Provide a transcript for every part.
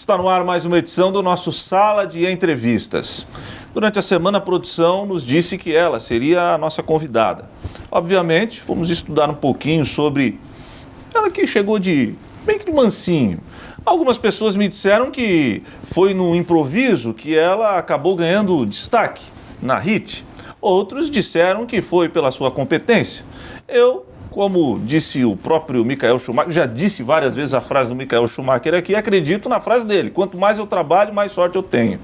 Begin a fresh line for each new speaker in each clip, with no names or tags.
Está no ar mais uma edição do nosso Sala de Entrevistas. Durante a semana, a produção nos disse que ela seria a nossa convidada. Obviamente, fomos estudar um pouquinho sobre ela, que chegou bem que de mansinho. Algumas pessoas me disseram que foi no improviso que ela acabou ganhando destaque na HIT. Outros disseram que foi pela sua competência. Eu, como disse o próprio Michael Schumacher, já disse várias vezes a frase do Michael Schumacher aqui, acredito na frase dele: quanto mais eu trabalho, mais sorte eu tenho.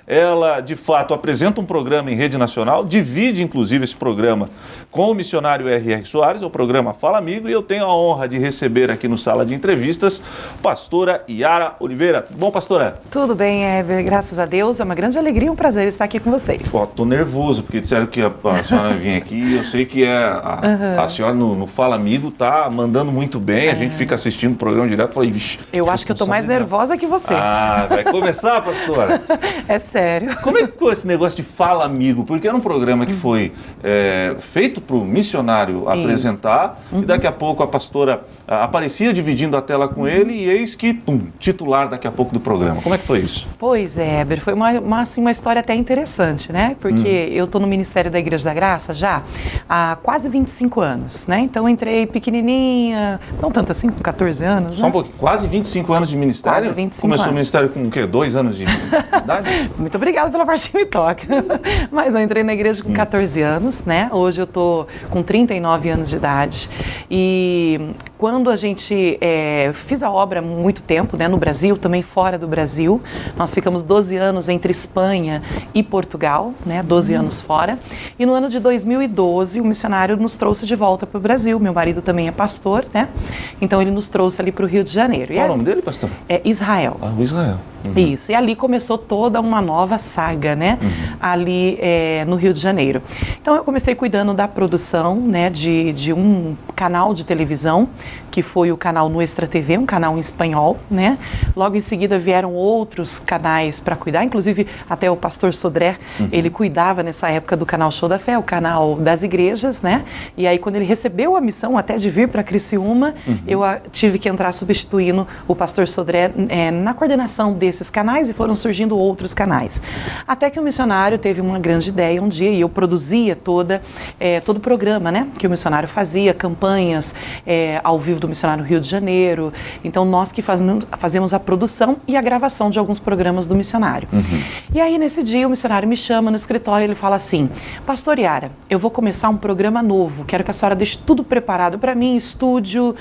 Ela, de fato, apresenta um programa em rede nacional, divide, inclusive, esse programa com o missionário R.R. Soares, o programa Fala Amigo, e eu tenho a honra de receber aqui no Sala de Entrevistas, pastora Yara Oliveira. Tudo bom, pastora?
Tudo bem, Heber, graças a Deus. É uma grande alegria e um prazer estar aqui com vocês.
Estou nervoso, porque disseram que a senhora vinha aqui, eu sei que a senhora no Fala Amigo tá mandando muito bem, a gente fica assistindo o programa direto e falei, vixe...
Eu acho que eu estou mais nervosa que você.
Ah, vai começar, pastora?
É sério.
Como é que ficou esse negócio de Fala Amigo? Porque era um programa que foi feito para o missionário apresentar, e daqui a pouco a pastora aparecia dividindo a tela com ele, e eis que, titular daqui a pouco do programa. Como é que foi isso?
Pois é, Heber, foi uma história até interessante, né? Porque eu estou no Ministério da Igreja da Graça já há quase 25 anos, né? Então entrei pequenininha, não tanto assim, com 14 anos,
Só um pouquinho, quase 25 anos de ministério?
Quase 25
Começou
anos.
o ministério com o quê? 2 anos de idade?
Muito obrigada pela parte que me toca. Mas eu entrei na igreja com 14 anos, né? Hoje eu tô com 39 anos de idade. E quando a gente fiz a obra há muito tempo, né? No Brasil, também fora do Brasil. Nós ficamos 12 anos entre Espanha e Portugal, né? 12 anos fora. E no ano de 2012, o missionário nos trouxe de volta para o Brasil. Meu marido também é pastor, né? Então ele nos trouxe ali para o Rio de Janeiro.
Qual o nome dele, pastor?
É Israel.
Ah, o Israel.
Isso, e ali começou toda uma nova saga, né, ali no Rio de Janeiro. Então eu comecei cuidando da produção, né, de um canal de televisão, que foi o canal Nuestra TV, um canal em espanhol, né. Logo em seguida vieram outros canais para cuidar, inclusive até o pastor Sodré, ele cuidava nessa época do canal Show da Fé, o canal das igrejas, né, e aí quando ele recebeu a missão até de vir para Criciúma, eu tive que entrar substituindo o pastor Sodré na coordenação desses canais, e foram surgindo outros canais. Até que o missionário teve uma grande ideia um dia, e eu produzia todo o programa, né, que o missionário fazia, campanhas ao vivo do missionário Rio de Janeiro. Então nós que fazemos a produção e a gravação de alguns programas do missionário. E aí nesse dia o missionário me chama no escritório e ele fala assim: pastor Yara, eu vou começar um programa novo, quero que a senhora deixe tudo preparado para mim, estúdio,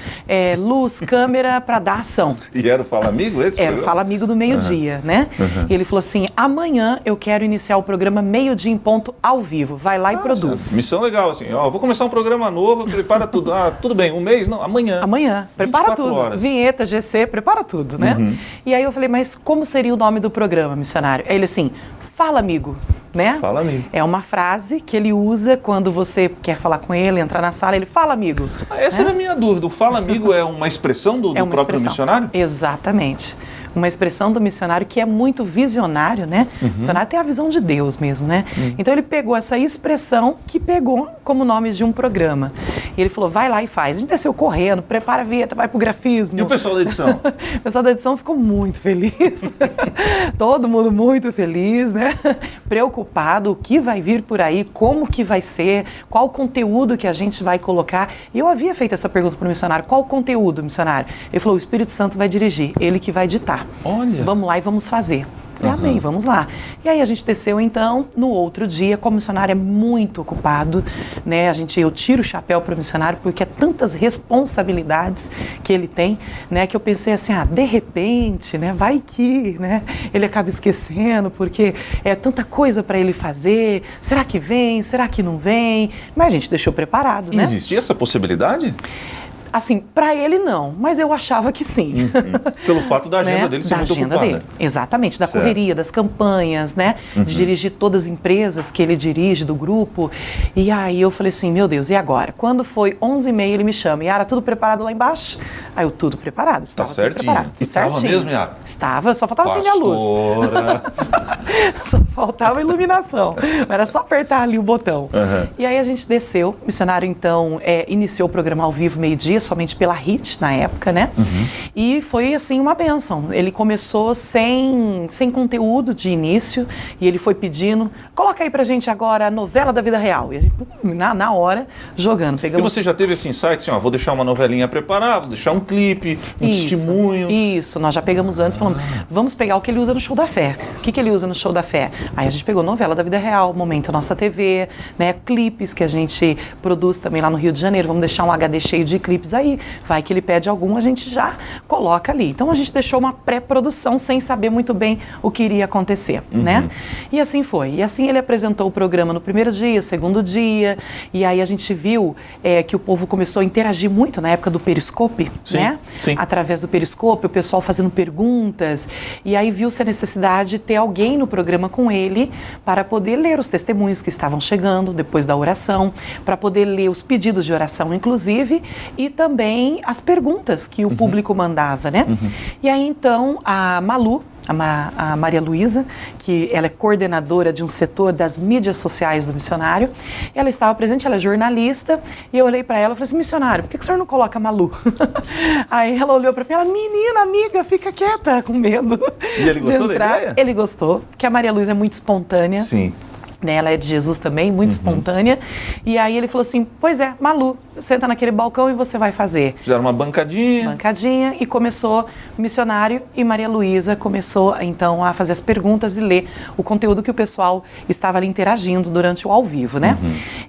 luz, câmera, para dar ação.
E era o Fala Amigo esse programa?
Era o Fala Amigo do meio-dia, né? E ele falou assim: amanhã eu quero iniciar o programa meio-dia em ponto ao vivo, vai lá e produz.
Missão legal, assim, ó, vou começar um programa novo, prepara tudo. Ah, tudo bem, um mês? Não, amanhã.
Amanhã, prepara tudo.
Horas.
Vinheta, GC, prepara tudo, né? E aí eu falei: mas como seria o nome do programa, missionário? Aí ele assim: Fala Amigo, né?
Fala Amigo.
É uma frase que ele usa quando você quer falar com ele, entrar na sala, ele fala amigo.
Essa era a minha dúvida. O Fala Amigo é uma expressão do próprio missionário?
Exatamente. Uma expressão do missionário que é muito visionário, né? O missionário tem a visão de Deus mesmo, né? Então ele pegou essa expressão que pegou como nome de um programa. E ele falou: vai lá e faz. A gente desceu correndo, prepara a vinheta, vai pro grafismo.
E o pessoal da edição?
O pessoal da edição ficou muito feliz. Todo mundo muito feliz, né? Preocupado, o que vai vir por aí, como que vai ser, qual o conteúdo que a gente vai colocar. E eu havia feito essa pergunta para o missionário: qual o conteúdo, missionário? Ele falou: o Espírito Santo vai dirigir, ele que vai ditar.
Olha.
Vamos lá e vamos fazer. Amém, vamos lá. E aí a gente desceu então, no outro dia, como o missionário é muito ocupado, né? Eu tiro o chapéu para o missionário, porque é tantas responsabilidades que ele tem, né? Que eu pensei assim: de repente, né? Vai que, né? Ele acaba esquecendo, porque é tanta coisa para ele fazer. Será que vem? Será que não vem? Mas a gente deixou preparado, né?
Existia essa possibilidade?
Assim, para ele não, mas eu achava que sim.
Pelo fato da agenda dele ser muito ocupada. Dele.
Exatamente, da correria, das campanhas, né? De dirigir todas as empresas que ele dirige, do grupo. E aí eu falei assim: meu Deus, e agora? Quando foi 11h30, ele me chama: Yara, tudo preparado lá embaixo? Aí eu, tudo preparado.
Tá certinho. E estava mesmo, Yara?
Estava, só faltava acender a luz. Só faltava a iluminação. Era só apertar ali o botão. E aí a gente desceu, o missionário então iniciou o programa ao vivo meio-dia. assistia somente pela Hit na época, né? E foi assim uma bênção. Ele começou sem conteúdo de início e ele foi pedindo, coloca aí pra gente agora a novela da vida real. E a gente, na hora, jogando.
E você já teve esse insight, assim, ó, vou deixar uma novelinha preparada, vou deixar um clipe, testemunho.
Isso, nós já pegamos antes, falamos, vamos pegar o que ele usa no Show da Fé. O que ele usa no Show da Fé? Aí a gente pegou novela da vida real, Momento Nossa TV, né, clipes que a gente produz também lá no Rio de Janeiro, vamos deixar um HD cheio de clipes aí, vai que ele pede algum, a gente já coloca ali. Então a gente deixou uma pré-produção sem saber muito bem o que iria acontecer, né? E assim foi. E assim ele apresentou o programa no primeiro dia, segundo dia, e aí a gente viu que o povo começou a interagir muito na época do Periscope, né?
Sim.
Através do Periscope, o pessoal fazendo perguntas, e aí viu-se a necessidade de ter alguém no programa com ele para poder ler os testemunhos que estavam chegando depois da oração, para poder ler os pedidos de oração, inclusive, e também as perguntas que o público mandava, né? E aí então a Malu, a Maria Luísa, que ela é coordenadora de um setor das mídias sociais do missionário, ela estava presente, ela é jornalista, e eu olhei para ela e falei assim, missionário, por que o senhor não coloca a Malu? Aí ela olhou para mim, ela, menina, amiga, fica quieta, com medo.
E ele gostou da ideia?
Ele gostou, porque a Maria Luísa é muito espontânea.
Sim.
Né, ela é de Jesus também, muito espontânea. E aí ele falou assim, pois é, Malu, senta naquele balcão e você vai fazer.
Fizeram uma bancadinha.
E começou o missionário e Maria Luísa começou então a fazer as perguntas e ler o conteúdo que o pessoal estava ali interagindo durante o ao vivo, né?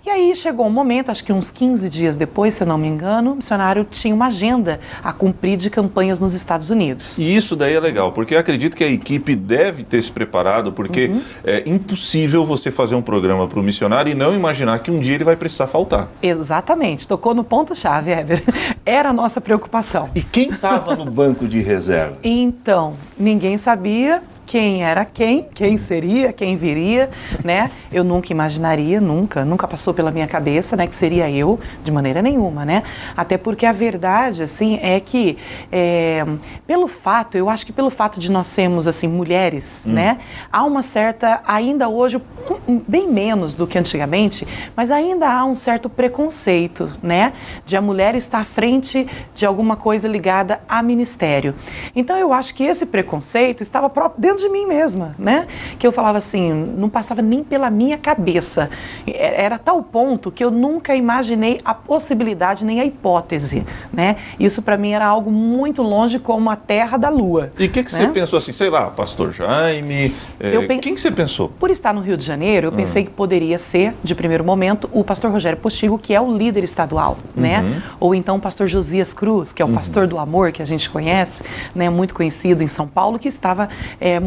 E aí chegou um momento, acho que uns 15 dias depois, se eu não me engano, o missionário tinha uma agenda a cumprir de campanhas nos Estados Unidos.
E isso daí é legal, porque eu acredito que a equipe deve ter se preparado, porque é impossível você fazer um programa para o missionário e não imaginar que um dia ele vai precisar faltar.
Exatamente, tocou no ponto-chave, Heber. Era a nossa preocupação.
E quem estava no banco de reservas?
Então, ninguém sabia quem era quem seria, quem viria, né? Eu nunca imaginaria, nunca passou pela minha cabeça, né, que seria eu, de maneira nenhuma, né? Até porque a verdade, assim, é que eu acho que pelo fato de nós sermos, assim, mulheres, né? Há uma certa, ainda hoje, bem menos do que antigamente, mas ainda há um certo preconceito, né? De a mulher estar à frente de alguma coisa ligada a ministério. Então, eu acho que esse preconceito estava próprio dentro de mim mesma, né? Que eu falava assim, não passava nem pela minha cabeça. Era tal ponto que eu nunca imaginei a possibilidade nem a hipótese, né? Isso para mim era algo muito longe como a terra da lua.
E o que você pensou assim, sei lá, pastor Jaime, quem que você pensou?
Por estar no Rio de Janeiro, eu pensei que poderia ser, de primeiro momento, o pastor Rogério Postigo, que é o líder estadual, né? Ou então o pastor Josias Cruz, que é o pastor do amor, que a gente conhece, né? Muito conhecido em São Paulo, que estava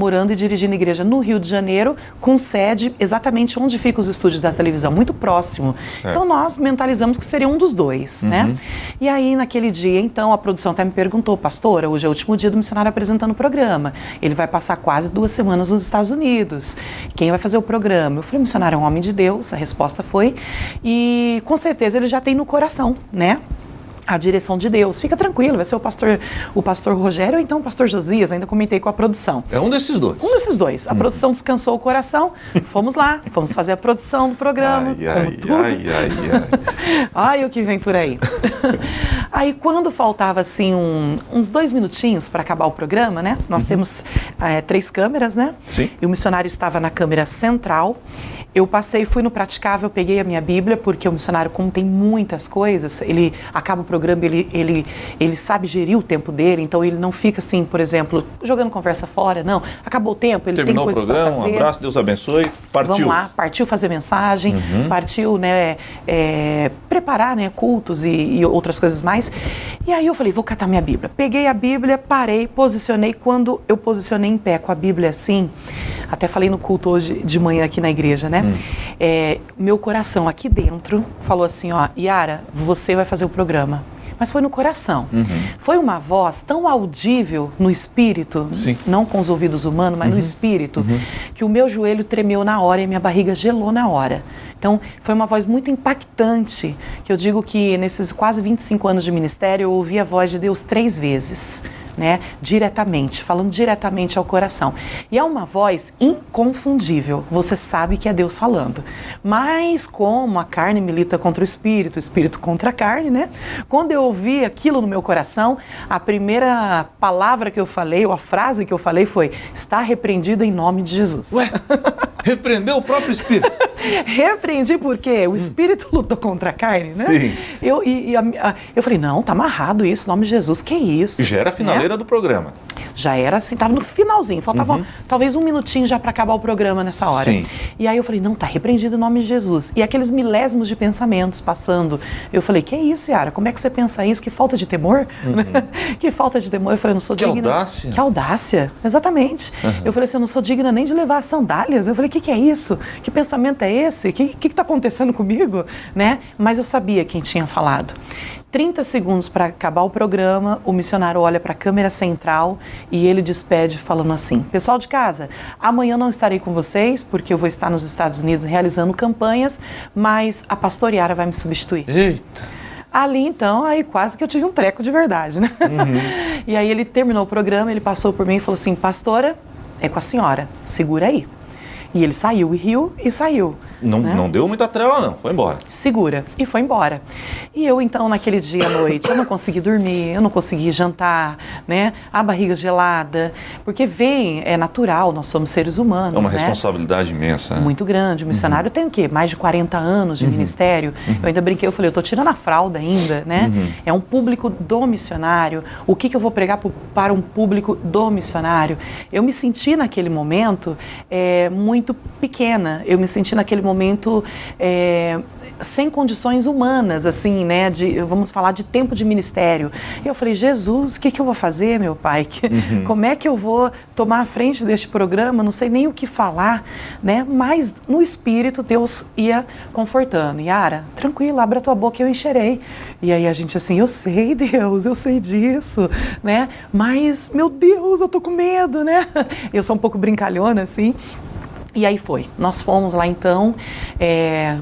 morando e dirigindo igreja no Rio de Janeiro, com sede exatamente onde ficam os estúdios da televisão, muito próximo. Certo. Então nós mentalizamos que seria um dos dois, né? E aí naquele dia, então, a produção até me perguntou, pastora, hoje é o último dia do missionário apresentando o programa. Ele vai passar quase 2 semanas nos Estados Unidos. Quem vai fazer o programa? Eu falei, o missionário é um homem de Deus, a resposta foi, e com certeza ele já tem no coração, né? A direção de Deus. Fica tranquilo, vai ser o pastor Rogério ou então o pastor Josias, ainda comentei com a produção.
É um desses dois.
Um desses dois. A produção descansou o coração, fomos lá, fomos fazer a produção do programa. Ai, o que vem por aí. Aí quando faltava assim uns 2 minutinhos para acabar o programa, né? Nós temos 3 câmeras, né?
Sim.
E o missionário estava na câmera central. Eu fui no praticável, peguei a minha Bíblia, porque o missionário, como tem muitas coisas, ele acaba o programa, ele sabe gerir o tempo dele, então ele não fica assim, por exemplo, jogando conversa fora, não. Acabou o tempo, ele
terminou
tem coisas para fazer.
Um abraço, Deus abençoe, partiu.
Vamos lá, partiu fazer mensagem, partiu, né, preparar, né, cultos e outras coisas mais. E aí eu falei, vou catar minha Bíblia. Peguei a Bíblia, parei, posicionei. Quando eu posicionei em pé com a Bíblia assim, até falei no culto hoje de manhã aqui na igreja, né? Meu coração aqui dentro falou assim, ó, Yara, você vai fazer o programa. Mas foi no coração. Foi uma voz tão audível no espírito, não com os ouvidos humanos, mas no espírito, que o meu joelho tremeu na hora e minha barriga gelou na hora. Então, foi uma voz muito impactante, que eu digo que nesses quase 25 anos de ministério, eu ouvi a voz de Deus 3 vezes. né? Diretamente, falando diretamente ao coração. E é uma voz inconfundível, você sabe que é Deus falando. Mas como a carne milita contra o espírito contra a carne, né? Quando eu ouvi aquilo no meu coração, a primeira palavra que eu falei, ou a frase que eu falei foi: está repreendido em nome de Jesus.
Ué, repreendeu o próprio espírito?
Repreendi porque o espírito lutou contra a carne, né?
Sim.
Eu falei, não, tá amarrado isso, em nome de Jesus, que isso?
E já era a finaleira do programa.
Já era assim, tava no finalzinho, faltava talvez um minutinho já para acabar o programa nessa hora.
Sim.
E aí eu falei, não, tá repreendido em nome de Jesus. E aqueles milésimos de pensamentos passando. Eu falei, que isso, Yara? Como é que você pensa isso? Que falta de temor? Que falta de temor. Eu falei, não sou digna.
Que audácia.
Que audácia, exatamente. Eu falei assim, eu não sou digna nem de levar as sandálias. Eu falei, que é isso? Que pensamento é esse? O que tá acontecendo comigo? Né? Mas eu sabia quem tinha falado. 30 segundos para acabar o programa, o missionário olha para a câmera central e ele despede falando assim: pessoal de casa, amanhã não estarei com vocês porque eu vou estar nos Estados Unidos realizando campanhas, mas a pastora Yara vai me substituir.
Eita!
Ali então, aí quase que eu tive um treco de verdade, né? E aí ele terminou o programa, ele passou por mim e falou assim: pastora, é com a senhora, segura aí. E ele saiu e riu e saiu.
Não deu muita trela não, foi embora.
Segura. E foi embora. E eu então naquele dia à noite, eu não consegui dormir, eu não consegui jantar, né? A barriga gelada, porque é natural, nós somos seres humanos,
É uma
né?
responsabilidade imensa.
Muito grande. O missionário tem o quê? Mais de 40 anos de ministério. Eu ainda brinquei, eu falei, eu tô tirando a fralda ainda, né? É um público do missionário. O que eu vou pregar para um público do missionário? Eu me senti naquele momento muito pequena. Eu me senti naquele momento sem condições humanas, assim, né? Vamos falar de tempo de ministério. E eu falei, Jesus, o que eu vou fazer, meu pai? Como é que eu vou tomar a frente deste programa? Não sei nem o que falar, né? Mas no Espírito, Deus ia confortando. Yara, tranquila, abre a tua boca, eu encherei. E aí a gente assim, eu sei, Deus, eu sei disso, né? Mas, meu Deus, eu tô com medo, né? Eu sou um pouco brincalhona, assim. E aí foi, nós fomos lá então,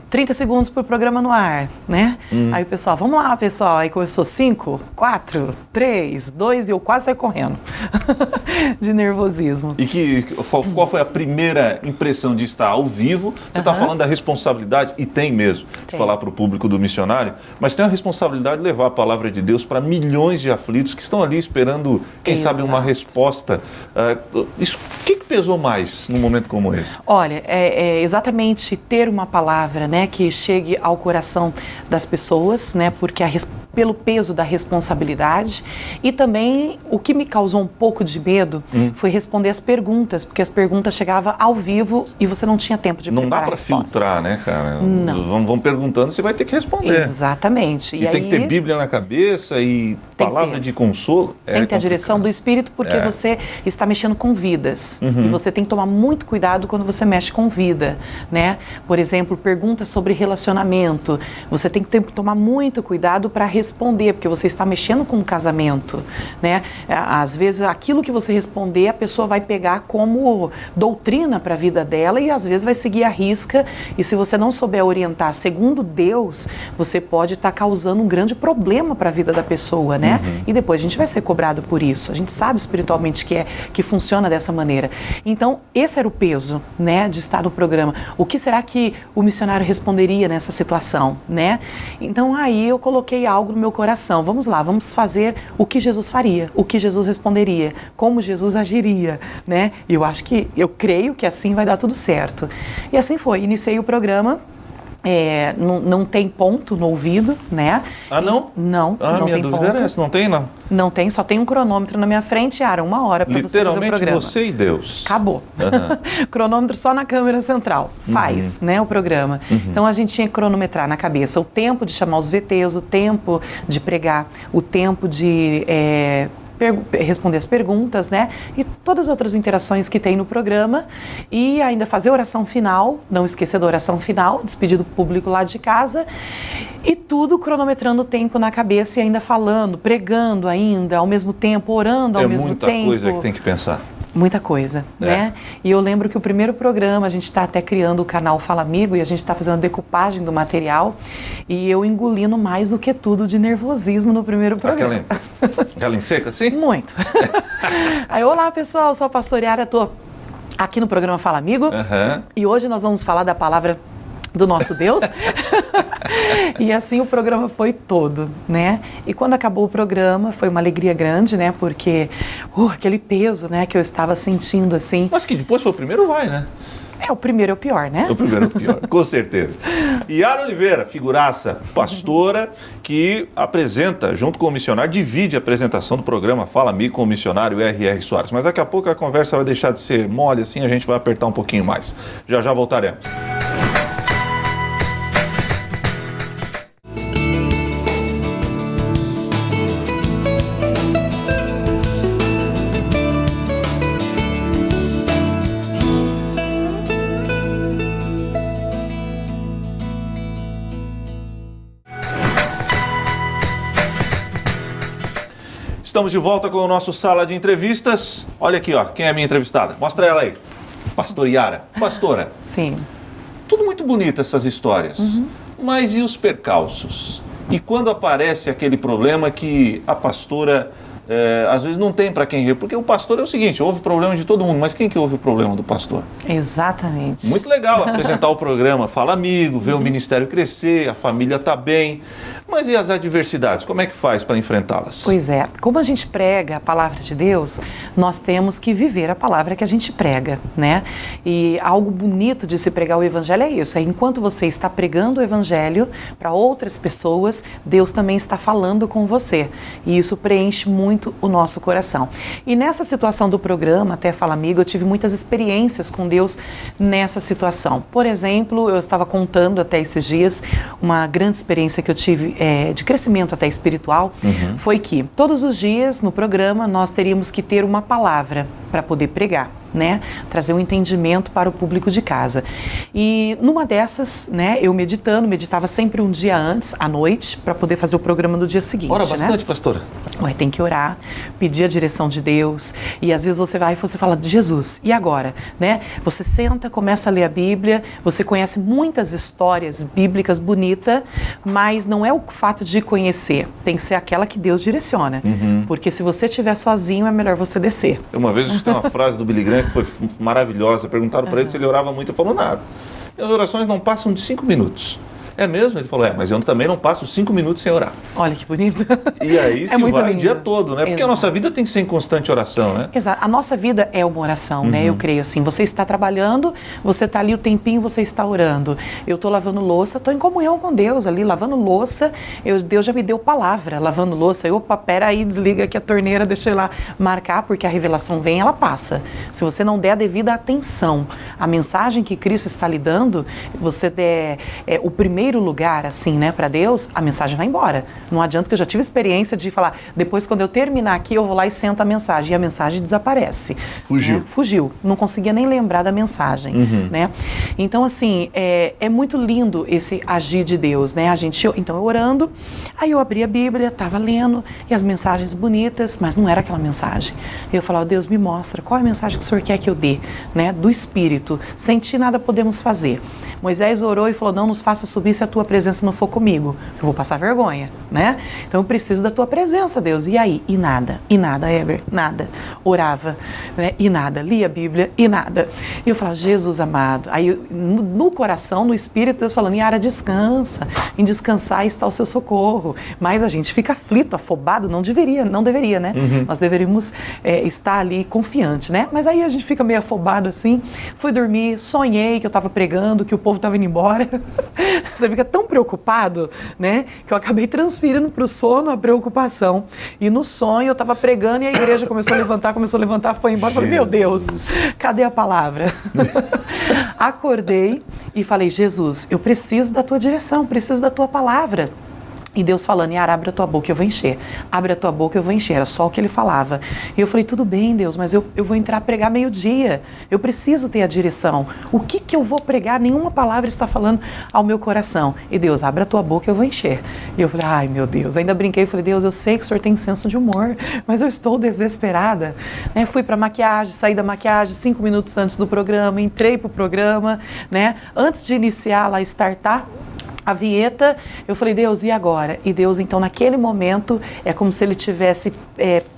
30 segundos para o programa no ar, né? Aí o pessoal, vamos lá pessoal, aí começou 5, 4, 3, 2 e eu quase saí correndo, de nervosismo.
E qual foi a primeira impressão de estar ao vivo? Você está falando da responsabilidade, e tem mesmo, de falar para o público do missionário, mas tem a responsabilidade de levar a palavra de Deus para milhões de aflitos que estão ali esperando, quem sabe, uma resposta. O que pesou mais num momento como esse?
Olha, exatamente ter uma palavra, né, que chegue ao coração das pessoas, né, porque pelo peso da responsabilidade, e também o que me causou um pouco de medo foi responder as perguntas, porque as perguntas chegavam ao vivo e você não tinha tempo de preparar.
Não dá para filtrar, né, cara?
Não.
Vão perguntando, você vai ter que responder.
Exatamente.
E tem que ter Bíblia na cabeça e palavra de consolo.
Tem que ter a direção do Espírito, porque você está mexendo com vidas. E você tem que tomar muito cuidado quando você mexe com vida, né? Por exemplo, perguntas sobre relacionamento. Você tem que tomar muito cuidado para responder, porque você está mexendo com um casamento, né? Às vezes, aquilo que você responder, a pessoa vai pegar como doutrina para a vida dela e às vezes vai seguir à risca. E se você não souber orientar segundo Deus, você pode estar causando um grande problema para a vida da pessoa, né? E depois a gente vai ser cobrado por isso. A gente sabe espiritualmente que funciona dessa maneira. Então, esse era o peso, né, de estar no programa. O que será que o missionário responderia nessa situação, né? Então, aí eu coloquei algo no meu coração. Vamos lá, vamos fazer o que Jesus faria, o que Jesus responderia, como Jesus agiria, né? E eu creio que assim vai dar tudo certo. E assim foi, iniciei o programa. Não tem ponto no ouvido, né?
Ah, não?
Não, não
minha
tem
dúvida
ponto.
era essa, não tem, não?
Não tem, só tem um cronômetro na minha frente, Yara, 1 hora para você fazer o programa.
Literalmente você e Deus.
Acabou. Cronômetro só na câmera central. Faz, né, o programa. Então a gente tinha que cronometrar na cabeça o tempo de chamar os VTs, o tempo de pregar, o tempo de responder as perguntas, né? E todas as outras interações que tem no programa. E ainda fazer a oração final, não esquecer da oração final, despedir do público lá de casa. E tudo cronometrando o tempo na cabeça e ainda falando, pregando ainda, ao mesmo tempo, orando ao mesmo tempo.
É muita coisa que tem que pensar.
Muita coisa, né? E eu lembro que o primeiro programa, a gente está até criando o canal Fala Amigo e a gente está fazendo a decupagem do material e eu engolindo mais do que tudo de nervosismo no primeiro programa.
Aquela em seca, assim?
Muito. Aí, olá pessoal, sou a pastora Yara, estou aqui no programa Fala Amigo e hoje nós vamos falar da palavra do nosso Deus. E assim o programa foi todo, né? E quando acabou o programa, foi uma alegria grande, né? Porque aquele peso, né, que eu estava sentindo, assim.
Mas que depois foi o primeiro, vai, né?
O primeiro é o pior, né?
O primeiro é o pior, com certeza. Yara Oliveira, figuraça, pastora, que apresenta, junto com o missionário, divide a apresentação do programa Fala Amigo com o missionário R.R. Soares. Mas daqui a pouco a conversa vai deixar de ser mole, assim a gente vai apertar um pouquinho mais. Já já voltaremos. Estamos de volta com o nosso Sala de Entrevistas. Olha aqui, ó, quem é a minha entrevistada? Mostra ela aí. Pastor Yara. Pastora.
Sim.
Tudo muito bonito essas histórias. Mas e os percalços? E quando aparece aquele problema que a pastora, às vezes não tem para quem ver? Porque o pastor é o seguinte, ouve problema de todo mundo, mas quem que ouve o problema do pastor?
Exatamente.
Muito legal apresentar o programa Fala Amigo, ver o ministério crescer, a família tá bem. Mas e as adversidades? Como é que faz para enfrentá-las?
Pois é, como a gente prega a palavra de Deus, nós temos que viver a palavra que a gente prega, né? E algo bonito de se pregar o evangelho é isso, é enquanto você está pregando o evangelho para outras pessoas, Deus também está falando com você. E isso preenche muito o nosso coração. E nessa situação do programa, até Fala Amigo, eu tive muitas experiências com Deus nessa situação. Por exemplo, eu estava contando até esses dias uma grande experiência que eu tive de crescimento até espiritual, foi que todos os dias no programa nós teríamos que ter uma palavra para poder pregar, né? Trazer um entendimento para o público de casa. E numa dessas, né, eu meditava sempre um dia antes, à noite, para poder fazer o programa no dia seguinte.
Ora bastante, né? Pastora?
Tem que orar, pedir a direção de Deus, e às vezes você vai e você fala, Jesus, e agora? Né? Você senta, começa a ler a Bíblia, você conhece muitas histórias bíblicas bonitas, mas não é o fato de conhecer, tem que ser aquela que Deus direciona, porque se você estiver sozinho é melhor você descer.
Uma vez eu escutei uma frase do Billy Graham que foi maravilhosa, perguntaram para ele se ele orava muito, ele falou nada. E as orações não passam de 5 minutos. É mesmo? Ele falou, mas eu também não passo 5 minutos sem orar.
Olha que bonito.
E aí se vai o dia todo, né? Porque
Exato.
A nossa vida tem que ser em constante oração, né?
Exato. A nossa vida é uma oração, né? Eu creio assim, você está trabalhando, você está ali o tempinho, você está orando. Eu estou lavando louça, estou em comunhão com Deus ali, lavando louça. Deus já me deu palavra, lavando louça. Opa, pera aí, desliga aqui a torneira, deixa eu lá marcar, porque a revelação vem, ela passa. Se você não der a devida atenção à mensagem que Cristo está lhe dando, você der o primeiro lugar, assim, né, para Deus, a mensagem vai embora. Não adianta, que eu já tive experiência de falar, depois quando eu terminar aqui, eu vou lá e sento a mensagem, e a mensagem desaparece.
Fugiu.
Né? Fugiu. Não conseguia nem lembrar da mensagem, né? Então, assim, é muito lindo esse agir de Deus, né? Então, eu orando, aí eu abri a Bíblia, estava lendo, e as mensagens bonitas, mas não era aquela mensagem. Eu falava, Deus, me mostra, qual é a mensagem que o Senhor quer que eu dê, né? Do Espírito. Sem ti nada podemos fazer. Moisés orou e falou, não nos faça subir se a tua presença não for comigo, eu vou passar vergonha, né? Então eu preciso da tua presença, Deus. E aí? E nada, Eber, nada. Orava, né? E nada. Lia a Bíblia, e nada. E eu falava, Jesus amado. Aí no coração, no Espírito, Deus falando, Yara, descansa. Em descansar está o seu socorro. Mas a gente fica aflito, afobado, não deveria, né? Nós deveríamos estar ali confiante, né? Mas aí a gente fica meio afobado assim. Fui dormir, sonhei que eu estava pregando, que o povo estava indo embora. Você fica tão preocupado, né? Que eu acabei transferindo para o sono a preocupação. E no sonho eu estava pregando e a igreja começou a levantar, foi embora. Falei, meu Deus, cadê a palavra? Acordei e falei, Jesus, eu preciso da tua direção, preciso da tua palavra. E Deus falando, Yara, abre a tua boca, eu vou encher. Abre a tua boca, eu vou encher. Era só o que ele falava. E eu falei, tudo bem, Deus, mas eu vou entrar a pregar meio-dia. Eu preciso ter a direção. O que eu vou pregar? Nenhuma palavra está falando ao meu coração. E Deus, abre a tua boca, eu vou encher. E eu falei, ai, meu Deus. Ainda brinquei e falei, Deus, eu sei que o Senhor tem senso de humor, mas eu estou desesperada. Né? Fui para maquiagem, saí da maquiagem 5 minutos antes do programa, entrei para o programa, né? Antes de iniciar lá, startar a vinheta, eu falei, Deus, e agora? E Deus, então, naquele momento, é como se ele tivesse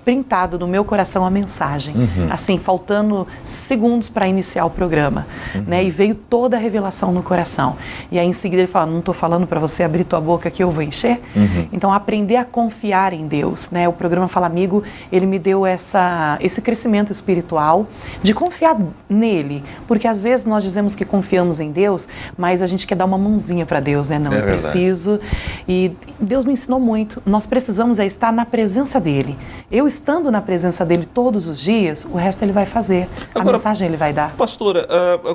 printado no meu coração a mensagem, assim, faltando segundos para iniciar o programa, né? E veio toda a revelação no coração. E aí, em seguida, ele fala, não estou falando para você abrir tua boca que eu vou encher? Então, aprender a confiar em Deus, né? O programa Fala Amigo, ele me deu esse crescimento espiritual de confiar nele, porque às vezes nós dizemos que confiamos em Deus, mas a gente quer dar uma mãozinha para Deus, né? Não, eu preciso. E Deus me ensinou muito. Nós precisamos estar na presença dele. Eu estando na presença dele todos os dias, o resto ele vai fazer. Agora, a mensagem ele vai dar.
Pastora,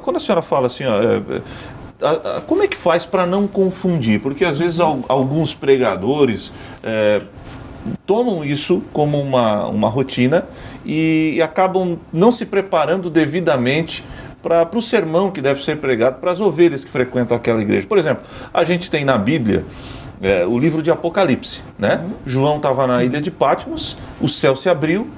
quando a senhora fala assim, como é que faz para não confundir? Porque às vezes alguns pregadores tomam isso como uma rotina e acabam não se preparando devidamente para o sermão que deve ser pregado para as ovelhas que frequentam aquela igreja. Por exemplo, a gente tem na Bíblia o livro de Apocalipse, né? João estava na ilha de Patmos, o céu se abriu,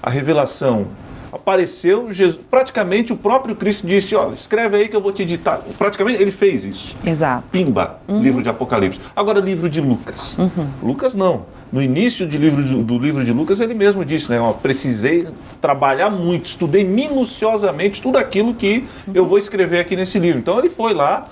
a revelação apareceu, Jesus, praticamente o próprio Cristo disse, escreve aí que eu vou te ditar. Praticamente ele fez isso.
Exato.
Pimba, livro de Apocalipse. Agora, livro de Lucas. Lucas não. No início do livro de Lucas, ele mesmo disse, né? Precisei trabalhar muito, estudei minuciosamente tudo aquilo que eu vou escrever aqui nesse livro. Então ele foi lá,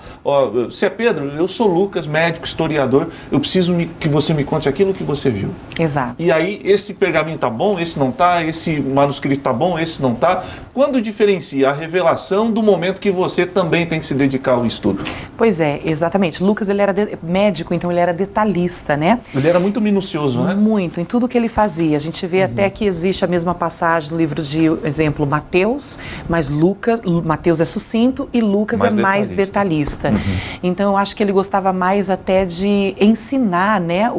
você é Pedro? Eu sou Lucas, médico, historiador, eu preciso que você me conte aquilo que você viu.
Exato.
E aí, esse pergaminho tá bom, esse não tá, esse manuscrito tá bom, esse não tá. Quando diferencia a revelação do momento que você também tem que se dedicar ao estudo?
Pois é, exatamente. Lucas, ele era médico, então ele era detalhista, né?
Ele era muito minucioso. Né?
Muito, em tudo que ele fazia. A gente vê até que existe a mesma passagem no livro de, exemplo, Mateus, mas Mateus é sucinto e Lucas é mais detalhista. Então eu acho que ele gostava mais até de ensinar, né,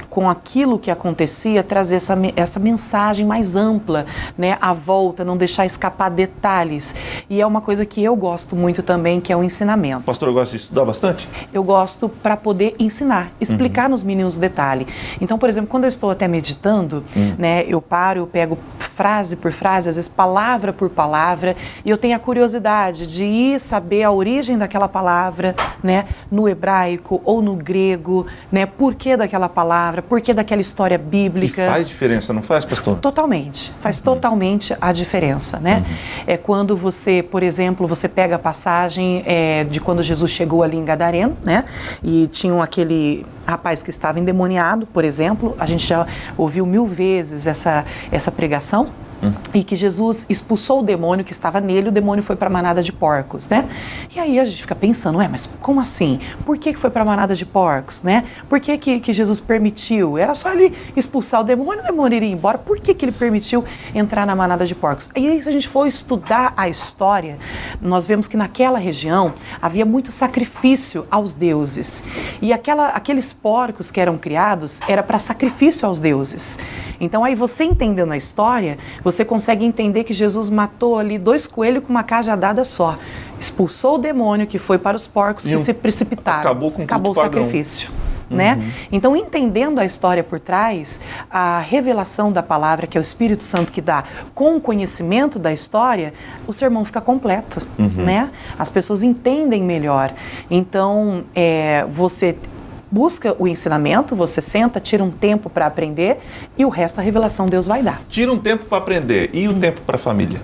com aquilo que acontecia, trazer essa mensagem mais ampla, né, à volta, não deixar escapar detalhes. E é uma coisa que eu gosto muito também, que é o ensinamento.
Pastor, eu gosto de estudar bastante?
Eu gosto para poder ensinar, explicar nos mínimos detalhes. Então, por exemplo, quando eu estou até meditando, né, eu pego frase por frase, às vezes palavra por palavra, e eu tenho a curiosidade de ir saber a origem daquela palavra, né, no hebraico ou no grego, né, por que daquela palavra, por que daquela história bíblica.
E faz diferença, não faz, pastor?
Totalmente, faz totalmente a diferença, né? É quando você, por exemplo, você pega a passagem de quando Jesus chegou ali em Gadareno, né, e tinha aquele rapaz que estava endemoniado, por exemplo, a gente já ouviu 1000 vezes essa pregação, e que Jesus expulsou o demônio que estava nele, o demônio foi para a manada de porcos, né? E aí a gente fica pensando, mas como assim? Por que foi para a manada de porcos, né? Por que Jesus permitiu? Era só ele expulsar o demônio iria embora. Por que ele permitiu entrar na manada de porcos? E aí, se a gente for estudar a história, nós vemos que naquela região havia muito sacrifício aos deuses. E aqueles porcos que eram criados era para sacrifício aos deuses. Então aí você entendendo a história, você consegue entender que Jesus matou ali 2 coelhos com uma cajadada só. Expulsou o demônio que foi para os porcos que se precipitaram. Acabou o sacrifício. Né? Então, entendendo a história por trás, a revelação da palavra, que é o Espírito Santo que dá, com o conhecimento da história, o sermão fica completo, né? As pessoas entendem melhor. Então, você busca o ensinamento, você senta, tira um tempo para aprender e o resto a revelação Deus vai dar.
Tira um tempo para aprender e o tempo para a família?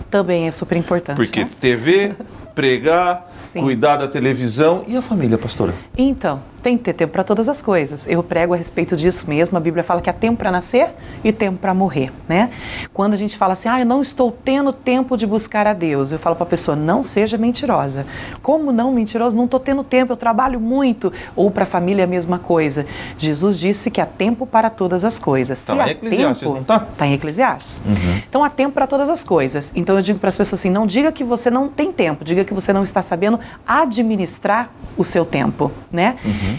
Também é super importante.
Porque
né?
TV, pregar,
Sim.
cuidar da televisão e a família, pastora?
Então, tem que ter tempo para todas as coisas. Eu prego a respeito disso mesmo. A Bíblia fala que há tempo para nascer e tempo para morrer, né? Quando a gente fala assim, eu não estou tendo tempo de buscar a Deus, eu falo para a pessoa, não seja mentirosa. Como não mentiroso? Não estou tendo tempo, eu trabalho muito. Ou para a família a mesma coisa. Jesus disse que há tempo para todas as coisas.
Está lá em Eclesiastes, não está?
Está em Eclesiastes. Então há tempo para todas as coisas. Então eu digo para as pessoas assim, não diga que você não tem tempo, diga que você não está sabendo administrar o seu tempo, né?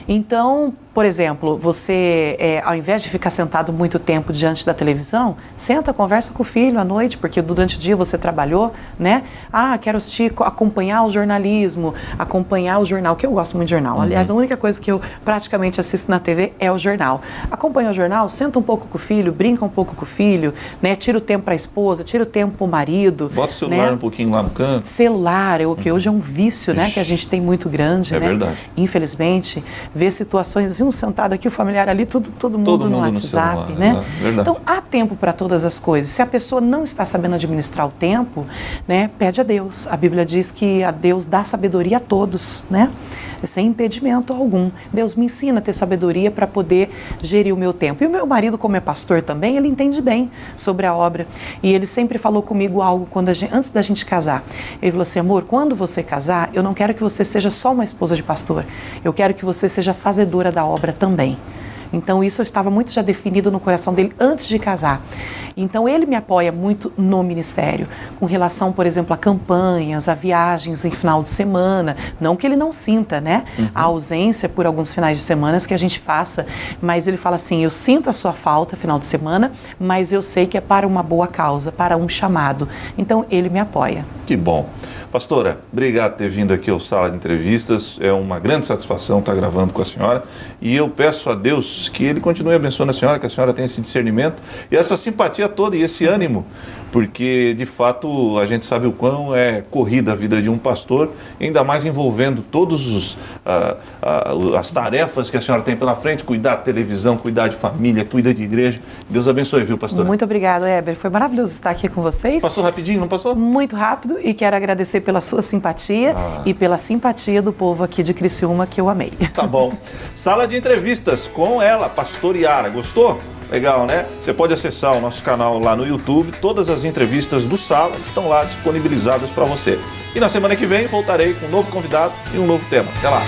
Então, Por exemplo, você, ao invés de ficar sentado muito tempo diante da televisão, senta, conversa com o filho à noite, porque durante o dia você trabalhou, né? Ah, quero assistir, acompanhar o jornalismo, acompanhar o jornal, que eu gosto muito de jornal. Aliás, a única coisa que eu praticamente assisto na TV é o jornal. Acompanha o jornal, senta um pouco com o filho, brinca um pouco com o filho, né? Tira o tempo para a esposa, tira o tempo para o marido.
Bota o celular, né, um pouquinho lá no canto.
Celular, que hoje é um vício, né? Que a gente tem muito grande,
é
né?
Verdade.
Infelizmente, ver situações assim, um sentado aqui, o familiar ali, todo mundo no WhatsApp,
celular,
né?
Verdade.
Então, há tempo para todas as coisas. Se a pessoa não está sabendo administrar o tempo, né? Pede a Deus. A Bíblia diz que a Deus dá sabedoria a todos, né? Sem impedimento algum. Deus me ensina a ter sabedoria para poder gerir o meu tempo. E o meu marido, como é pastor também, ele entende bem sobre a obra. E ele sempre falou comigo algo antes da gente casar. Ele falou assim, amor, quando você casar, eu não quero que você seja só uma esposa de pastor. Eu quero que você seja fazedora da obra também. Então isso estava muito já definido no coração dele antes de casar. Então ele me apoia muito no ministério, com relação, por exemplo, a campanhas, a viagens em final de semana. Não que ele não sinta, né? A ausência por alguns finais de semana que a gente faça, mas ele fala assim, eu sinto a sua falta final de semana, mas eu sei que é para uma boa causa, para um chamado. Então ele me apoia.
Que bom. Pastora, obrigado por ter vindo aqui ao Sala de Entrevistas. É uma grande satisfação estar gravando com a senhora. E eu peço a Deus que Ele continue abençoando a senhora, que a senhora tenha esse discernimento e essa simpatia toda e esse ânimo, porque de fato a gente sabe o quão é corrida a vida de um pastor, ainda mais envolvendo todas as tarefas que a senhora tem pela frente, cuidar de televisão, cuidar de família, cuidar de igreja. Deus abençoe, viu, pastora?
Muito obrigado, Heber. Foi maravilhoso estar aqui com vocês.
Passou rapidinho, não passou?
Muito rápido, e quero agradecer pela sua simpatia e pela simpatia do povo aqui de Criciúma, que eu amei.
Tá bom. Sala de Entrevistas com ela, Pastor Yara. Gostou? Legal, né? Você pode acessar o nosso canal lá no YouTube. Todas as entrevistas do Sala estão lá disponibilizadas para você. E na semana que vem voltarei com um novo convidado e um novo tema. Até lá!